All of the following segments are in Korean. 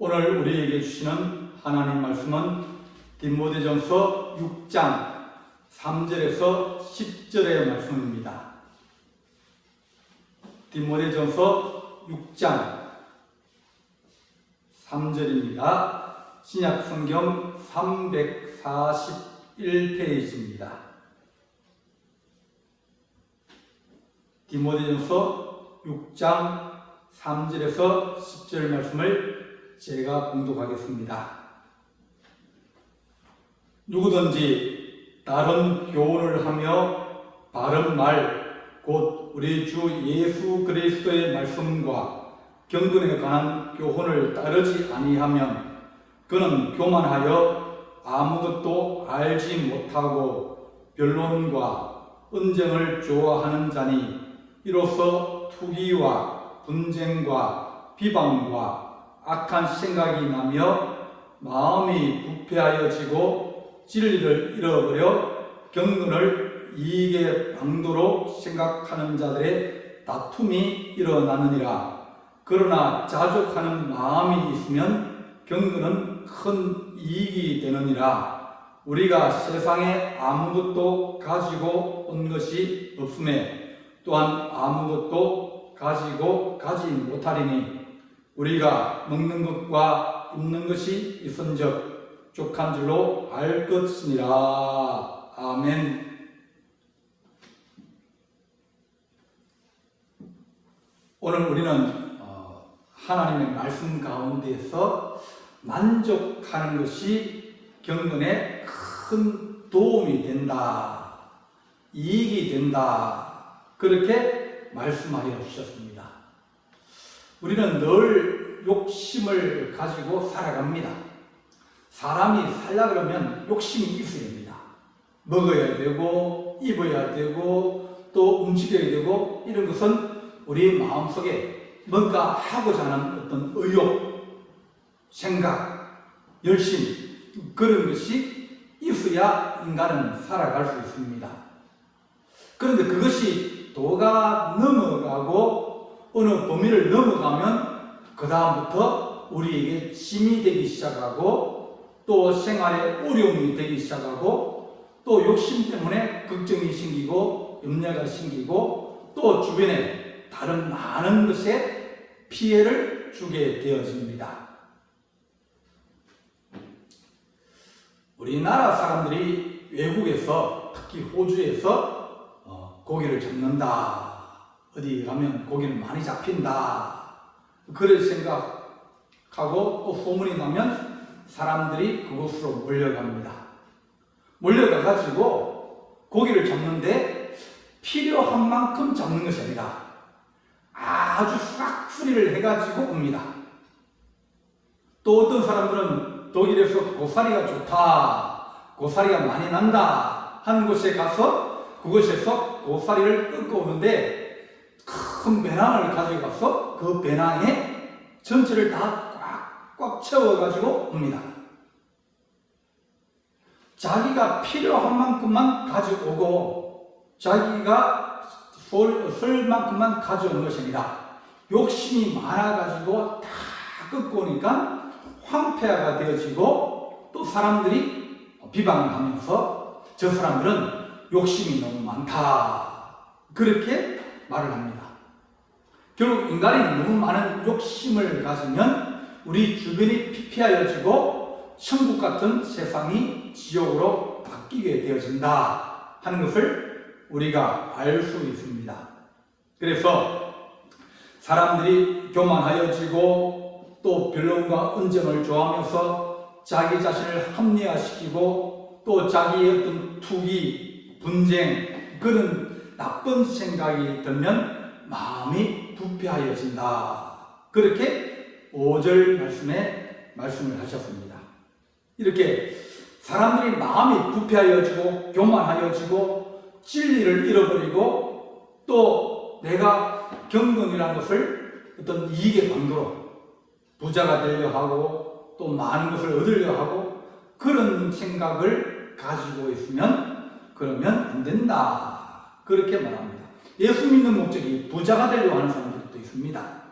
오늘 우리에게 주시는 하나님 말씀은 디모데전서 6장 3절에서 10절의 말씀입니다. 디모데전서 6장 3절입니다. 신약 성경 341페이지입니다. 디모데전서 6장 3절에서 10절 말씀을 제가 봉독하겠습니다. 누구든지 다른 교훈을 하며 바른 말, 곧 우리 주 예수 그리스도의 말씀과 경건에 관한 교훈을 따르지 아니하면 그는 교만하여 아무것도 알지 못하고 변론과 언쟁을 좋아하는 자니 이로써 투기와 분쟁과 비방과 악한 생각이 나며 마음이 부패하여지고 진리를 잃어버려 경건을 이익의 방도로 생각하는 자들의 다툼이 일어나느니라. 그러나 자족하는 마음이 있으면 경건은 큰 이익이 되느니라. 우리가 세상에 아무것도 가지고 온 것이 없음에 또한 아무것도 가지고 가지 못하리니 우리가 먹는 것과 입는 것이 있은즉 족한 줄로 알 것이니라. 아멘. 오늘 우리는 하나님의 말씀 가운데에서 만족하는 것이 경건에 큰 도움이 된다, 이익이 된다, 그렇게 말씀하여 주셨습니다. 우리는 늘 욕심을 가지고 살아갑니다. 사람이 살려고 그러면 욕심이 있어야 됩니다. 먹어야 되고 입어야 되고 또 움직여야 되고, 이런 것은 우리 마음속에 뭔가 하고자 하는 어떤 의욕, 생각, 열심, 그런 것이 있어야 인간은 살아갈 수 있습니다. 그런데 그것이 도가 넘어가고 어느 범위를 넘어가면 그 다음부터 우리에게 짐이 되기 시작하고 또 생활에 어려움이 되기 시작하고 또 욕심 때문에 걱정이 생기고 염려가 생기고 또 주변에 다른 많은 것에 피해를 주게 되어집니다. 우리나라 사람들이 외국에서, 특히 호주에서 고기를 잡는다, 어디 가면 고기는 많이 잡힌다, 그럴 생각하고 또 소문이 나면 사람들이 그곳으로 몰려갑니다. 몰려가가지고 고기를 잡는데 필요한 만큼 잡는 것이 아니라 아주 싹쓸이를 해가지고 옵니다. 또 어떤 사람들은 독일에서 고사리가 좋다, 고사리가 많이 난다 하는 곳에 가서 그곳에서 고사리를 뜯고 오는데 큰 배낭을 가져가서 그 배낭에 전체를 다 꽉꽉 채워가지고 옵니다. 자기가 필요한 만큼만 가져오고 자기가 쓸 만큼만 가져오는 것이 아니라 욕심이 많아가지고 다 끄고 오니까 황폐화가 되어지고 또 사람들이 비방을 하면서 저 사람들은 욕심이 너무 많다, 그렇게 말을 합니다. 결국 인간이 너무 많은 욕심을 가지면 우리 주변이 피폐하여지고 천국 같은 세상이 지옥으로 바뀌게 되어진다 하는 것을 우리가 알 수 있습니다. 그래서 사람들이 교만하여지고 또 변론과 언쟁을 좋아하면서 자기 자신을 합리화시키고 또 자기의 어떤 투기, 분쟁, 그런 나쁜 생각이 들면 마음이 부패하여진다, 그렇게 5절 말씀에 말씀을 하셨습니다. 이렇게 사람들이 마음이 부패하여지고 교만하여지고 진리를 잃어버리고 또 내가 경건이라는 것을 어떤 이익의 방도로 부자가 되려 하고 또 많은 것을 얻으려 하고 그런 생각을 가지고 있으면 그러면 안 된다, 그렇게 말합니다. 예수 믿는 목적이 부자가 되려고 하는 사람들도 있습니다.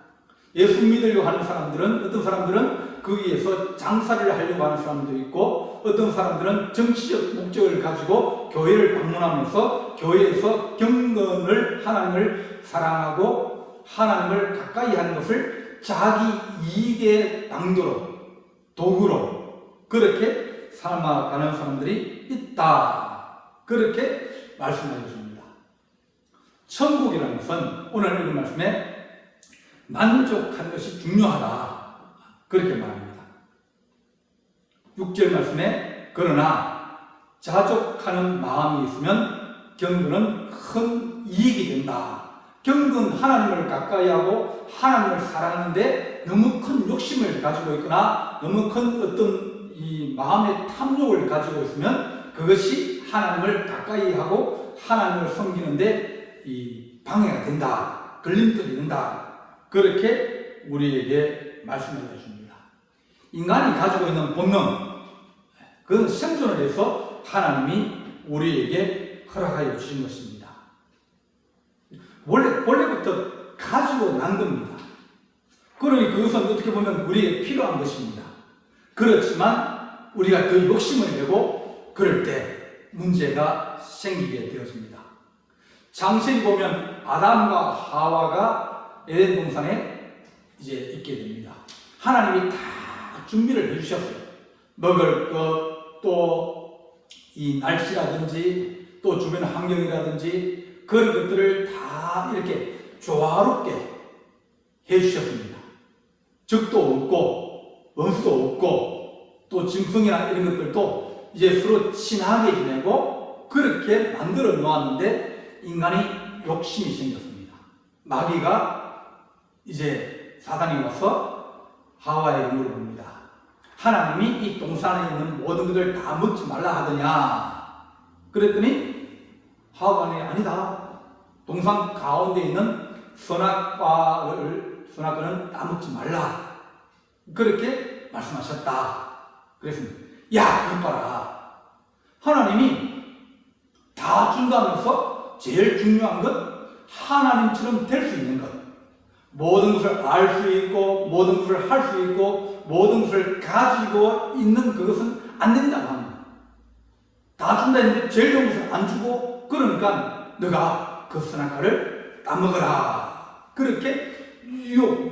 예수 믿으려고 하는 사람들은, 어떤 사람들은 거기에서 장사를 하려고 하는 사람도 있고, 어떤 사람들은 정치적 목적을 가지고 교회를 방문하면서 교회에서 경건을, 하나님을 사랑하고 하나님을 가까이 하는 것을 자기 이익의 방도로, 도구로 그렇게 삼아가는 사람들이 있다. 그렇게 말씀해 주십니다. 천국이라는 것은 오늘 읽은 말씀에 만족하는 것이 중요하다. 그렇게 말합니다. 6절 말씀에 그러나 자족하는 마음이 있으면 경건은 큰 이익이 된다. 경건 하나님을 가까이 하고 하나님을 사랑하는데 너무 큰 욕심을 가지고 있거나 너무 큰 어떤 이 마음의 탐욕을 가지고 있으면 그것이 하나님을 가까이 하고 하나님을 섬기는데 이 방해가 된다. 걸림돌이 된다. 그렇게 우리에게 말씀해 주십니다. 인간이 가지고 있는 본능, 그건 생존을 위해서 하나님이 우리에게 허락하여 주신 것입니다. 원래부터 가지고 난 겁니다. 그러니 그것은 어떻게 보면 우리에게 필요한 것입니다. 그렇지만 우리가 그 욕심을 내고 그럴 때 문제가 생기게 되어집니다. 창세기 보면 아담과 하와가 에덴 동산에 이제 있게 됩니다. 하나님이 다 준비를 해주셨어요. 먹을 것, 또 이 날씨라든지 또 주변 환경이라든지 그런 것들을 다 이렇게 조화롭게 해주셨습니다. 적도 없고 원수도 없고 또 짐승이나 이런 것들도 이제 서로 친하게 지내고 그렇게 만들어 놓았는데 인간이 욕심이 생겼습니다. 마귀가 이제 사단이 와서 하와에게 물어봅니다. 하나님이 이 동산에 있는 모든 것을 다 먹지 말라 하더냐? 그랬더니 하와가 아니다. 동산 가운데 있는 선악과는 다 먹지 말라. 그렇게 말씀하셨다. 그랬습니다. 야, 그것 봐라. 하나님이 다 준다면서 제일 중요한 것, 하나님처럼 될 수 있는 것. 모든 것을 알 수 있고, 모든 것을 할 수 있고, 모든 것을 가지고 있는 그것은 안 된다고 합니다. 다 준다 했는데 제일 좋은 것을 안 주고, 그러니까 너가 그 선악과를 따먹어라. 그렇게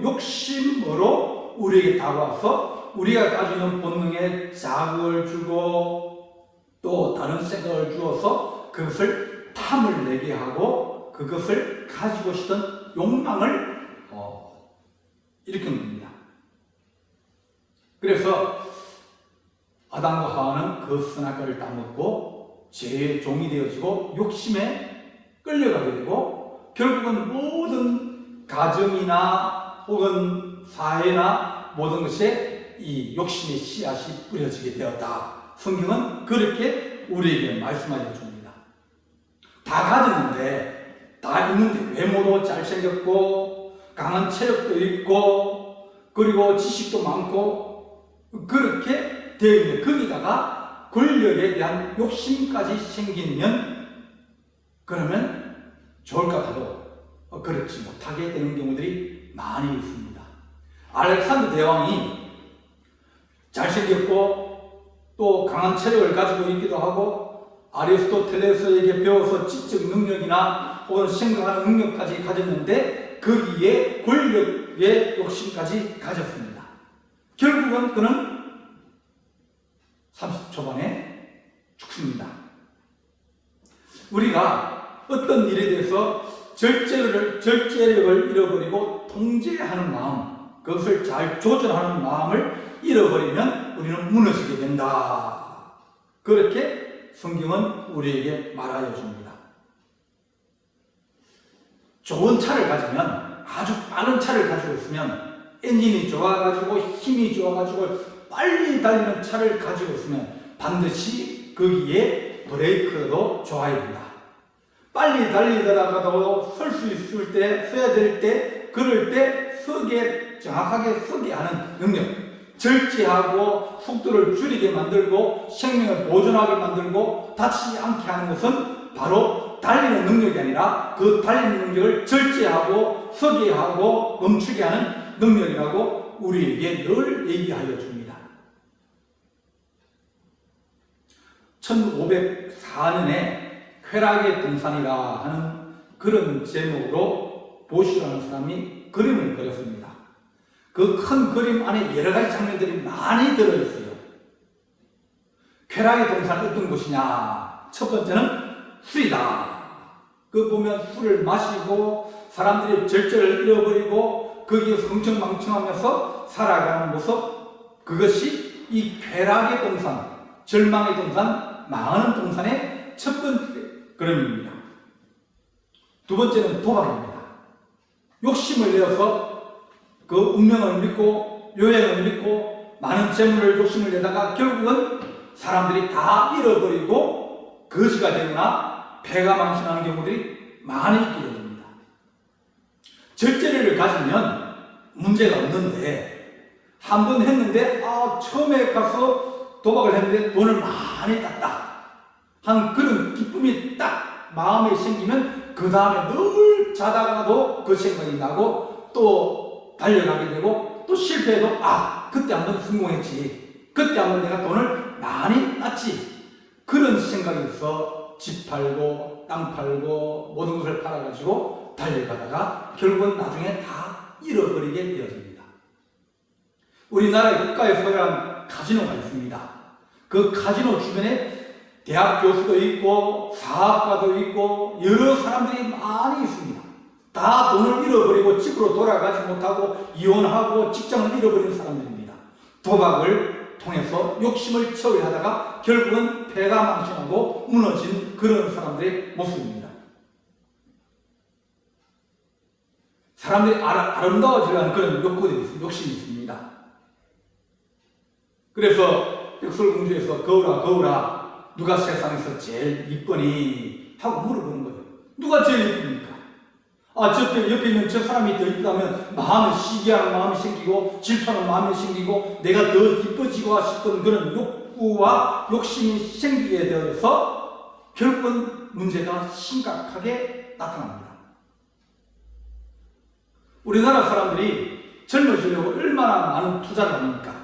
욕심으로 우리에게 다가와서 우리가 가지고 있는 본능에 자극을 주고 또 다른 생각을 주어서 그것을 탐을 내게 하고 그것을 가지고 싶던 욕망을 일으킨 겁니다. 그래서 아담과 하와는 그 선악과를 따먹고 죄의 종이 되어지고 욕심에 끌려가게 되고 결국은 모든 가정이나 혹은 사회나 모든 것에 이 욕심의 씨앗이 뿌려지게 되었다. 성경은 그렇게 우리에게 말씀하여 줍니다. 다 가졌는데, 다 있는데 외모도 잘생겼고 강한 체력도 있고 그리고 지식도 많고 그렇게 되어 있는데 거기다가 권력에 대한 욕심까지 생기면 그러면 좋을 것 같아도 그렇지 못하게 되는 경우들이 많이 있습니다. 알렉산더 대왕이 잘생겼고 또 강한 체력을 가지고 있기도 하고 아리스토텔레스에게 배워서 지적 능력이나 혹은 생각하는 능력까지 가졌는데 거기에 권력의 욕심까지 가졌습니다. 결국은 그는 30 초반에 죽습니다. 우리가 어떤 일에 대해서 절제력을 잃어버리고 통제하는 마음, 그것을 잘 조절하는 마음을 잃어버리면 우리는 무너지게 된다. 그렇게 성경은 우리에게 말하여 줍니다. 좋은 차를 가지면, 아주 빠른 차를 가지고 있으면, 엔진이 좋아가지고 힘이 좋아가지고 빨리 달리는 차를 가지고 있으면 반드시 거기에 브레이크도 좋아야 된다. 빨리 달리다가도 설 수 있을 때, 서야 될 때, 그럴 때 정확하게 서게 하는 능력, 절제하고 속도를 줄이게 만들고 생명을 보존하게 만들고 다치지 않게 하는 것은 바로 달리는 능력이 아니라 그 달리는 능력을 절제하고 서게 하고 멈추게 하는 능력이라고 우리에게 늘 얘기하여 줍니다. 1504년에 쾌락의 동산이라 하는 그런 제목으로 보시라는 사람이 그림을 그렸습니다. 그 큰 그림 안에 여러 가지 장면들이 많이 들어있어요. 쾌락의 동산은 어떤 곳이냐? 첫 번째는 술이다. 그 보면 술을 마시고 사람들이 절제를 잃어버리고 거기에서 흥청망청하면서 살아가는 모습, 그것이 이 쾌락의 동산, 절망의 동산, 망하는 동산의 첫 번째 그림입니다. 두 번째는 도박입니다. 욕심을 내어서 그 운명을 믿고 요행을 믿고 많은 재물을 욕심을 내다가 결국은 사람들이 다 잃어버리고 거지가 되거나 배가 망신하는 경우들이 많이 있게 됩니다. 절제를 가지면 문제가 없는데 한 번 했는데 처음에 가서 도박을 했는데 돈을 많이 땄다 한 그런 기쁨이 딱 마음에 생기면 그 다음에 늘 자다가도 그 생각이 나고 또 달려가게 되고 또 실패해도 그때 한번 성공했지, 그때 한번 내가 돈을 많이 땄지, 그런 생각이 있어 집 팔고 땅 팔고 모든 것을 팔아가지고 달려가다가 결국은 나중에 다 잃어버리게 되어집니다. 우리나라의 국가에 소개한 카지노가 있습니다. 그 카지노 주변에 대학 교수도 있고 사학과도 있고 여러 사람들이 많이 있습니다. 다 돈을 잃어버리고 집으로 돌아가지 못하고 이혼하고 직장을 잃어버린 사람들입니다. 도박을 통해서 욕심을 채우려 하다가 결국은 폐가 망신하고 무너진 그런 사람들의 모습입니다. 사람들이 아름다워지려는 그런 욕구들이 있습니다. 욕심이 있습니다. 그래서 백설공주에서 거울아 누가 세상에서 제일 이쁘니? 하고 물어보는 거예요. 누가 제일 이쁩니까? 저 옆에 있는 저 사람이 더 이쁘다면 마음에 시기하는 마음이 생기고 질투하는 마음이 생기고 내가 더 이뻐지고 싶은 그런 욕구와 욕심이 생기게 되어서 결국은 문제가 심각하게 나타납니다. 우리나라 사람들이 젊어지려고 얼마나 많은 투자를 합니까?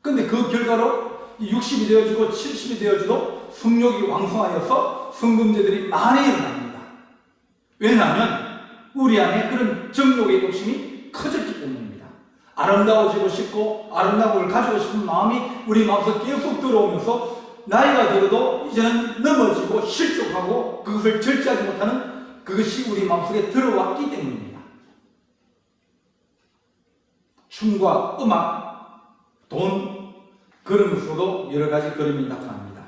근데 그 결과로 60이 되어지고 70이 되어지도 성욕이 왕성하여서 성범죄들이 많이 일어납니다. 왜냐하면 우리 안에 그런 정욕의 욕심이 커졌기 때문입니다. 아름다워지고 싶고 아름다움을 가지고 싶은 마음이 우리 마음속에 계속 들어오면서 나이가 들어도 이제는 넘어지고 실족하고 그것을 절제하지 못하는 그것이 우리 마음속에 들어왔기 때문입니다. 춤과 음악, 돈, 그런 것으로도 여러 가지 그림이 나타납니다.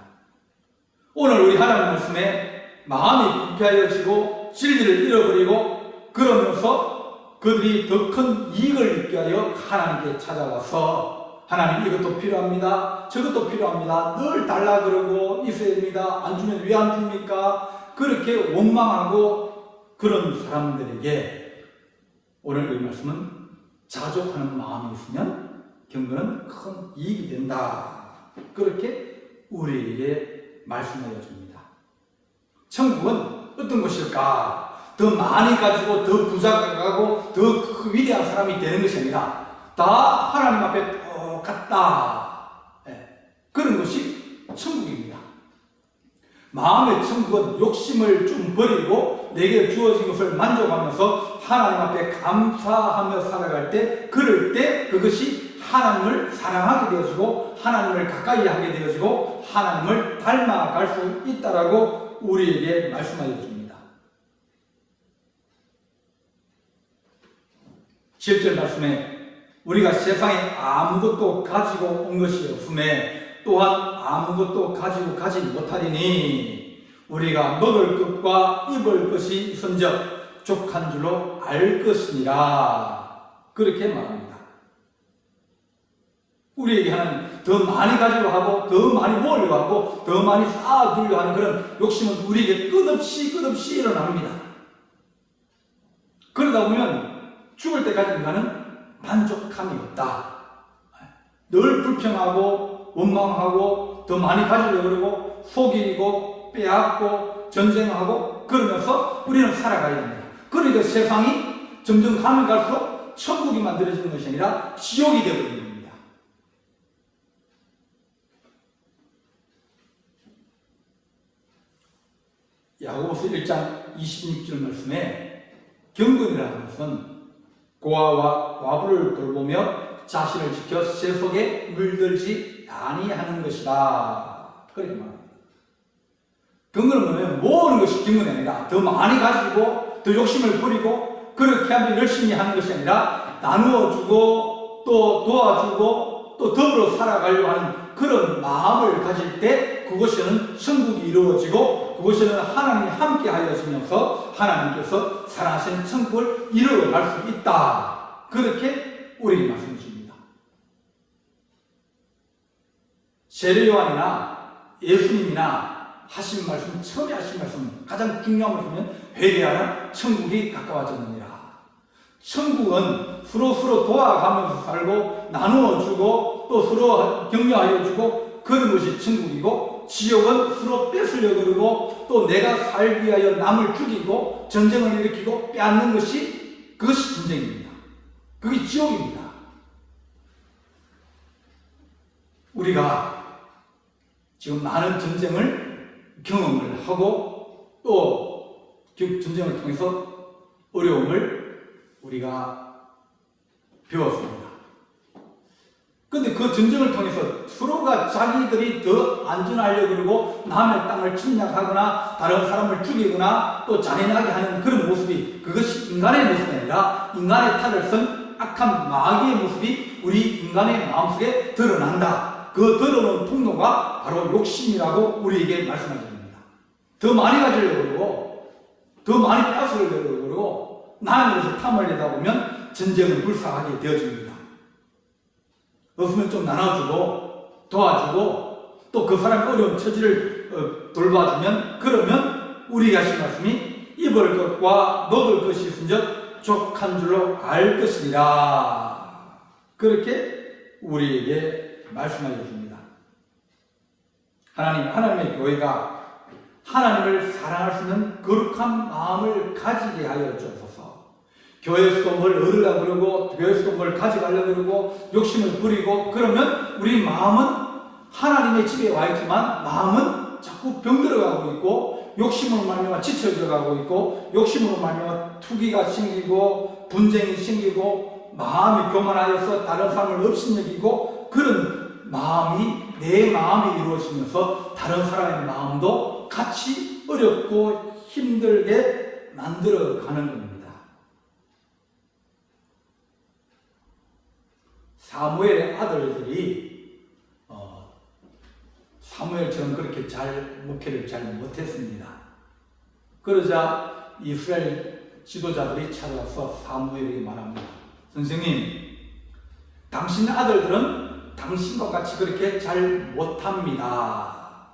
오늘 우리 하나님 말씀에 마음이 부패하여지고 진리를 잃어버리고 그러면서 그들이 더 큰 이익을 얻기 위하여 하나님께 찾아와서 하나님 이것도 필요합니다, 저것도 필요합니다, 늘 달라 그러고 있어야 됩니다, 안 주면 왜 안 줍니까? 그렇게 원망하고 그런 사람들에게 오늘 이 말씀은 자족하는 마음이 있으면 경건은 큰 이익이 된다, 그렇게 우리에게 말씀하여 줍니다. 천국은 어떤 것일까? 더 많이 가지고 더 부자가 가고 더 위대한 사람이 되는 것이 아니라 다 하나님 앞에 똑같다, 그런 것이 천국입니다. 마음의 천국은 욕심을 좀 버리고 내게 주어진 것을 만족하면서 하나님 앞에 감사하며 살아갈 때, 그럴 때 그것이 하나님을 사랑하게 되어지고 하나님을 가까이 하게 되어지고 하나님을 닮아갈 수 있다라고 우리에게 말씀하여 줍니다. 7절 말씀에 우리가 세상에 아무것도 가지고 온 것이 없음에 또한 아무것도 가지고 가지 못하리니 우리가 먹을 것과 입을 것이 있은즉 족한 줄로 알 것이니라, 그렇게 말합니다. 우리에게 하는 더 많이 가지고 하고 더 많이 모으려고 하고 더 많이 쌓아두려고 하는 그런 욕심은 우리에게 끝없이 일어납니다. 그러다 보면 죽을 때까지 인간은 만족감이 없다. 늘 불평하고 원망하고 더 많이 가지려고 그러고 속이고 빼앗고 전쟁하고 그러면서 우리는 살아가야 됩니다. 그러니까 세상이 점점 가면 갈수록 천국이 만들어지는 것이 아니라 지옥이 되어버리는 겁니다. 야고보서 1장 26절 말씀에 경건이라는 것은 고아와 과부를 돌보며 자신을 지켜 세속에 물들지 아니하는 것이다. 그렇게 말합니다. 경건은 뭐냐면 모으는 것이 경건이 아니라 더 많이 가지고 더 욕심을 부리고 그렇게 하면 열심히 하는 것이 아니라 나누어주고 또 도와주고 또 더불어 살아가려고 하는 그런 마음을 가질 때 그것에는 천국이 이루어지고 그것에는 하나님이 함께 하여지면서 하나님께서 사랑하시는 천국을 이루어갈 수 있다. 그렇게 우리에게 말씀해 줍니다. 세례요한이나 예수님이나 하신 말씀, 처음에 하신 말씀, 가장 중요한 말씀은 회개하라 천국이 가까워졌느니라. 천국은 서로 도와가면서 살고 나누어주고 또 서로 격려하여주고 그런 것이 천국이고, 지옥은 서로 뺏으려고 그러고 또 내가 살기 위하여 남을 죽이고 전쟁을 일으키고 빼앗는 것이 그것이 전쟁입니다. 그게 지옥입니다. 우리가 지금 많은 전쟁을 경험을 하고 또 전쟁을 통해서 어려움을 우리가 배웠습니다. 근데 그 전쟁을 통해서 서로가 자기들이 더 안전하려고 그러고 남의 땅을 침략하거나 다른 사람을 죽이거나 또 잔인하게 하는 그런 모습이 그것이 인간의 모습이 아니라 인간의 탈을 쓴 악한 마귀의 모습이 우리 인간의 마음속에 드러난다. 그 드러나는 통로가 바로 욕심이라고 우리에게 말씀하십니다. 더 많이 가지려고 그러고 더 많이 뺏으려고 그러고 남의 것을 탐하려다 보면 전쟁은 불사하게 되어집니다. 없으면 좀 나눠주고 도와주고 또 그 사람의 어려운 처지를 돌봐주면 그러면 우리가 하신 말씀이 입을 것과 먹을 것이 있은즉 족한 줄로 알 것이니라. 그렇게 우리에게 말씀하여 줍니다. 하나님의 교회가 하나님을 사랑할 수 있는 거룩한 마음을 가지게 하여 주옵소서. 교회에서도 뭘 얻으려고 그러고 교회에서도 뭘 가져가려고 그러고 욕심을 부리고 그러면 우리 마음은 하나님의 집에 와 있지만 마음은 자꾸 병들어가고 있고 욕심으로 말미암아 지쳐져가고 있고 욕심으로 말미암아 투기가 생기고 분쟁이 생기고 마음이 교만하여서 다른 사람을 업신여기고 그런 마음이 내 마음이 이루어지면서 다른 사람의 마음도 같이 어렵고 힘들게 만들어가는 겁니다. 사무엘의 아들들이 사무엘처럼 그렇게 목회를 잘 못했습니다. 그러자 이스라엘 지도자들이 찾아와서 사무엘에게 말합니다. 선생님, 당신 아들들은 당신과 같이 그렇게 잘 못합니다.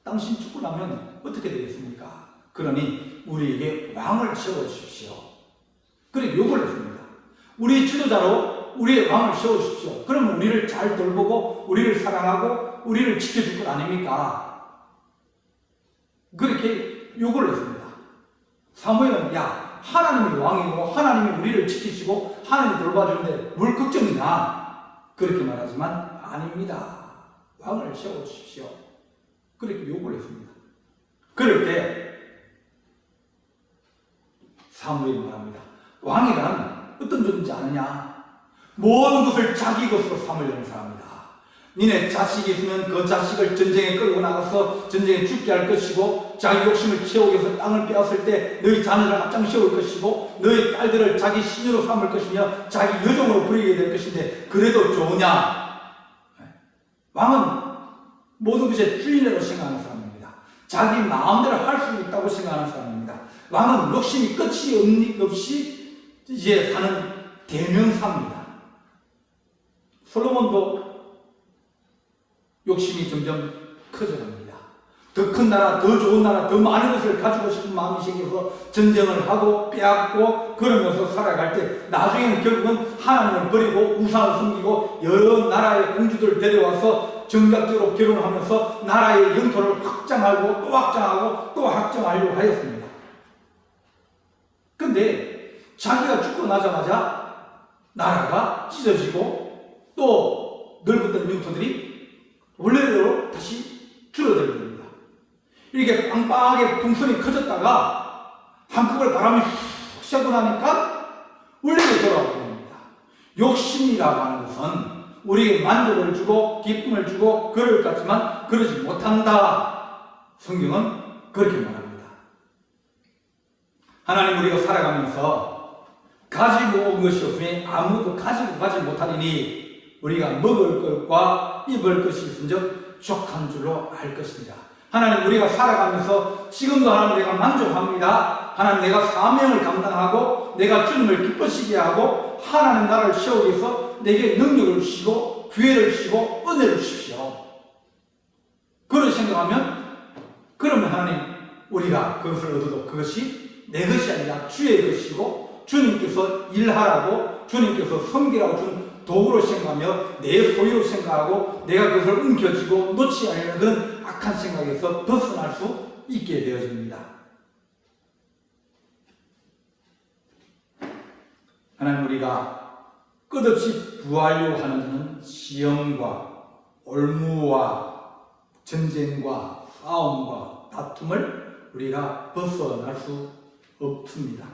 당신 죽고 나면 어떻게 되겠습니까? 그러니 우리에게 왕을 세워주십시오. 그렇게 요구를 했습니다. 우리 지도자로 우리의 왕을 세워주십시오. 그러면 우리를 잘 돌보고 우리를 사랑하고 우리를 지켜줄 것 아닙니까? 그렇게 요구를 했습니다. 사무엘은 야, 하나님이 왕이고 하나님이 우리를 지키시고 하나님이 돌봐주는데 뭘 걱정이냐? 그렇게 말하지만 아닙니다. 왕을 세워주십시오. 그렇게 요구를 했습니다. 그럴 때 사무엘이 말합니다. 왕이란 어떤 존재인지 아느냐? 모든 것을 자기 것으로 삼으려는 사람이다. 니네 자식이 있으면 그 자식을 전쟁에 끌고 나가서 전쟁에 죽게 할 것이고 자기 욕심을 채우기 위해서 땅을 빼앗을 때 너희 자녀를 앞장세울 것이고 너희 딸들을 자기 신유로 삼을 것이며 자기 여종으로 부리게 될 것인데 그래도 좋으냐? 왕은 모든 것의 주인으로 생각하는 사람입니다. 자기 마음대로 할 수 있다고 생각하는 사람입니다. 왕은 욕심이 끝이 없이 이제 사는 대명사입니다. 솔로몬도 욕심이 점점 커져갑니다. 더 큰 나라, 더 좋은 나라, 더 많은 것을 가지고 싶은 마음이 생겨서 전쟁을 하고 빼앗고 그러면서 살아갈 때 나중에는 결국은 하나님을 버리고 우상을 섬기고 여러 나라의 공주들을 데려와서 정략적으로 결혼하면서 나라의 영토를 확장하고 또 확장하고 또 확장하려고 하였습니다. 근데 자기가 죽고 나자마자 나라가 찢어지고 또 넓었던 영토들이 원래대로 다시 줄어들게 됩니다. 이렇게 빵빵하게 풍선이 커졌다가 한꺼번에 바람이 훅 쐬고 나니까 원래로 돌아오게 됩니다. 욕심이라고 하는 것은 우리에게 만족을 주고 기쁨을 주고 그럴 것 같지만 그러지 못한다. 성경은 그렇게 말합니다. 하나님 우리가 살아가면서 가지고 온 것이 없으니 아무도 가지고 가지 못하리니 우리가 먹을 것과 입을 것이 있은즉 족한 줄로 알 것입니다. 하나님 우리가 살아가면서 지금도 하나님 내가 만족합니다. 하나님 내가 사명을 감당하고 내가 주님을 기쁘시게 하고 하나님 나라를 세우기 위해서 내게 능력을 주시고 기회를 주시고 은혜를 주십시오. 그런 생각하면 그러면 하나님 우리가 그것을 얻어도 그것이 내 것이 아니라 주의 것이고 주님께서 일하라고 주님께서 섬기라고 준 도구로 생각하며 내 소유로 생각하고 내가 그것을 움켜쥐고 놓지 않으려는 그런 악한 생각에서 벗어날 수 있게 되어집니다. 하나님 우리가 끝없이 구하려고 하는 것은 시험과 올무와 전쟁과 싸움과 다툼을 우리가 벗어날 수 없습니다.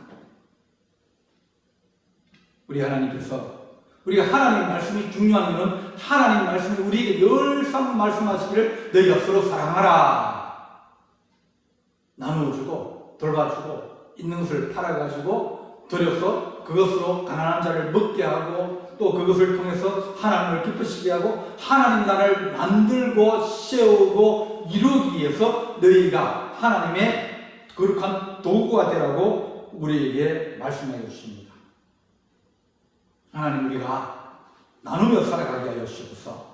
우리 하나님께서 우리가 하나님 말씀이 중요한 이유는 하나님 말씀이 우리에게 늘상 말씀하시기를 너희가 서로 사랑하라. 나누어주고 돌봐주고 있는 것을 팔아가지고 드려서 그것으로 가난한 자를 먹게 하고 또 그것을 통해서 하나님을 기쁘시게 하고 하나님 나라를 만들고 세우고 이루기 위해서 너희가 하나님의 거룩한 도구가 되라고 우리에게 말씀해 주십니다. 하나님 우리가 나누며 살아가게 하여 주시옵소서.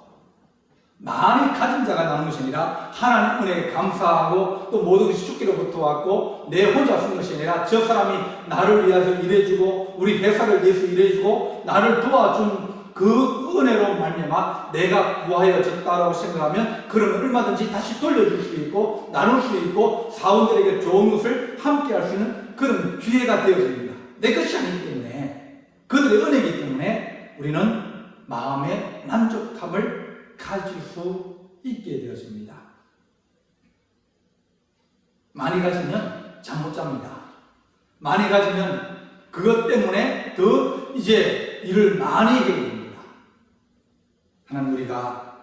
많이 가진 자가 나누는 것이 아니라 하나님 은혜에 감사하고 또 모든 것이 주께로부터 왔고 내 혼자 쓴 것이 아니라 저 사람이 나를 위해서 일해주고 우리 회사를 위해서 일해주고 나를 도와준 그 은혜로 말미암아 내가 구하여졌다라고 생각하면 그러면 얼마든지 다시 돌려줄 수 있고 나눌 수 있고 사원들에게 좋은 것을 함께 할 수 있는 그런 기회가 되어집니다. 내 것이 아니기 때문에 그들의 은혜이기 때문에 우리는 마음의 만족함을 가질 수 있게 되어집니다. 많이 가지면 잠 못 잡니다. 많이 가지면 그것 때문에 더 이제 일을 많이 하게 됩니다. 하나님 우리가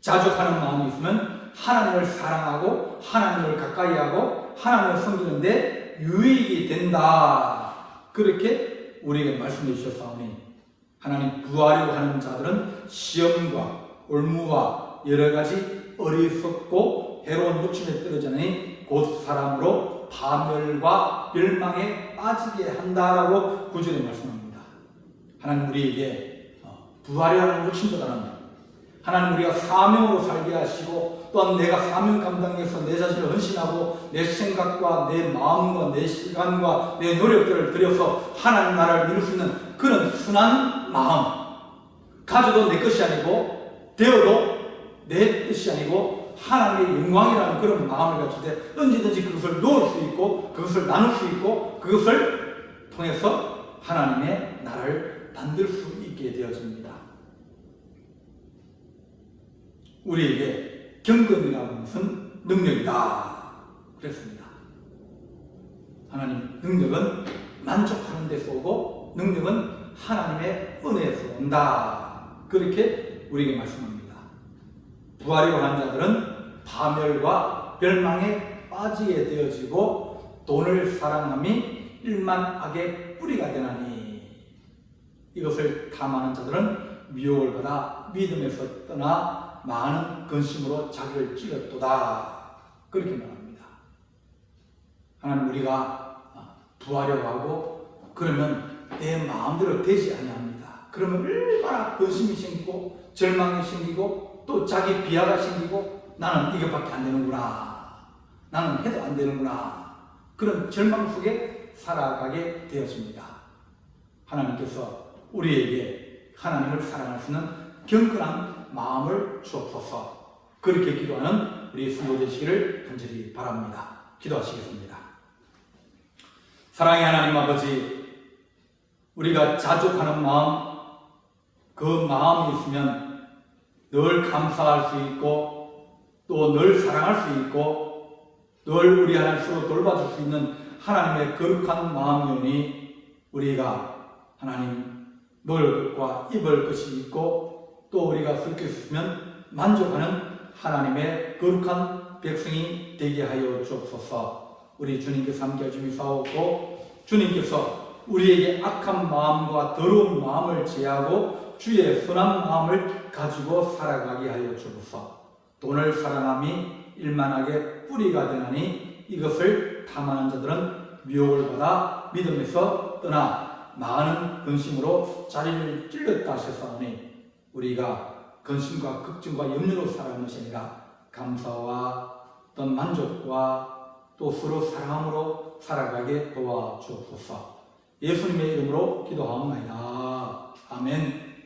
자족하는 마음이 있으면 하나님을 사랑하고 하나님을 가까이 하고 하나님을 섬기는데 유익이 된다. 그렇게 우리에게 말씀해 주셨사오니 하나님 구하려고 하는 자들은 시험과 올무와 여러가지 어리석고 해로운 욕심에 떨어지니 곧 사람으로 파멸과 멸망에 빠지게 한다라고 구절에 말씀합니다. 하나님 우리에게 부하려 하는 욕심보다는 하나님 우리가 사명으로 살게 하시고 또한 내가 사명 감당해서 내 자신을 헌신하고 내 생각과 내 마음과 내 시간과 내 노력들을 들여서 하나님 나라를 이룰 수 있는 그런 순한 마음 가져도 내 것이 아니고 되어도 내 뜻이 아니고 하나님의 영광이라는 그런 마음을 가질 때 언제든지 그것을 놓을 수 있고 그것을 나눌 수 있고 그것을 통해서 하나님의 나라를 만들 수 있게 되어집니다. 우리에게 경건이라는 것은 능력이다 그랬습니다. 하나님 능력은 만족하는 데서 오고 능력은 하나님의 은혜에서 온다. 그렇게 우리에게 말씀합니다. 부하려고 하는 자들은 파멸과 멸망에 빠지게 되어지고 돈을 사랑함이 일만악의 뿌리가 되나니 이것을 탐하는 자들은 미혹을 받아 믿음에서 떠나 많은 근심으로 자기를 찔렀도다. 그렇게 말합니다. 하나님 우리가 부하려고 하고 그러면 내 마음대로 되지 아니합니다. 그러면 얼마나 근심이 생기고 절망이 생기고 또 자기 비하가 생기고 나는 이것밖에 안 되는구나. 나는 해도 안 되는구나. 그런 절망 속에 살아가게 되었습니다. 하나님께서 우리에게 하나님을 사랑할 수 있는 경건한 마음을 주옵소서. 그렇게 기도하는 우리 성도 되시기를 간절히 바랍니다. 기도하시겠습니다. 사랑의 하나님 아버지, 우리가 자족하는 마음, 그 마음이 있으면 늘 감사할 수 있고 또 늘 사랑할 수 있고 늘 우리 하나님 서로 돌봐줄 수 있는 하나님의 거룩한 마음이오니 우리가 하나님 먹을 것과 입을 것이 있고 또 우리가 쓸 것이 있으면 만족하는 하나님의 거룩한 백성이 되게 하여 주옵소서. 우리 주님께서 함께 주시사옵고 주님께서 우리에게 악한 마음과 더러운 마음을 제하고 주의 선한 마음을 가지고 살아가게 하여 주옵소서. 돈을 사랑함이 일만하게 뿌리가 되나니 이것을 탐하는 자들은 미혹을 받아 믿음에서 떠나 많은 근심으로 자리를 찔렀다 하셨사오니 우리가 근심과 걱정과 염려로 살아가는 것이 아니라 감사와 어떤 만족과 또 서로 사랑함으로 살아가게 도와주옵소서. 예수님의 이름으로 기도하옵나이다. 아멘.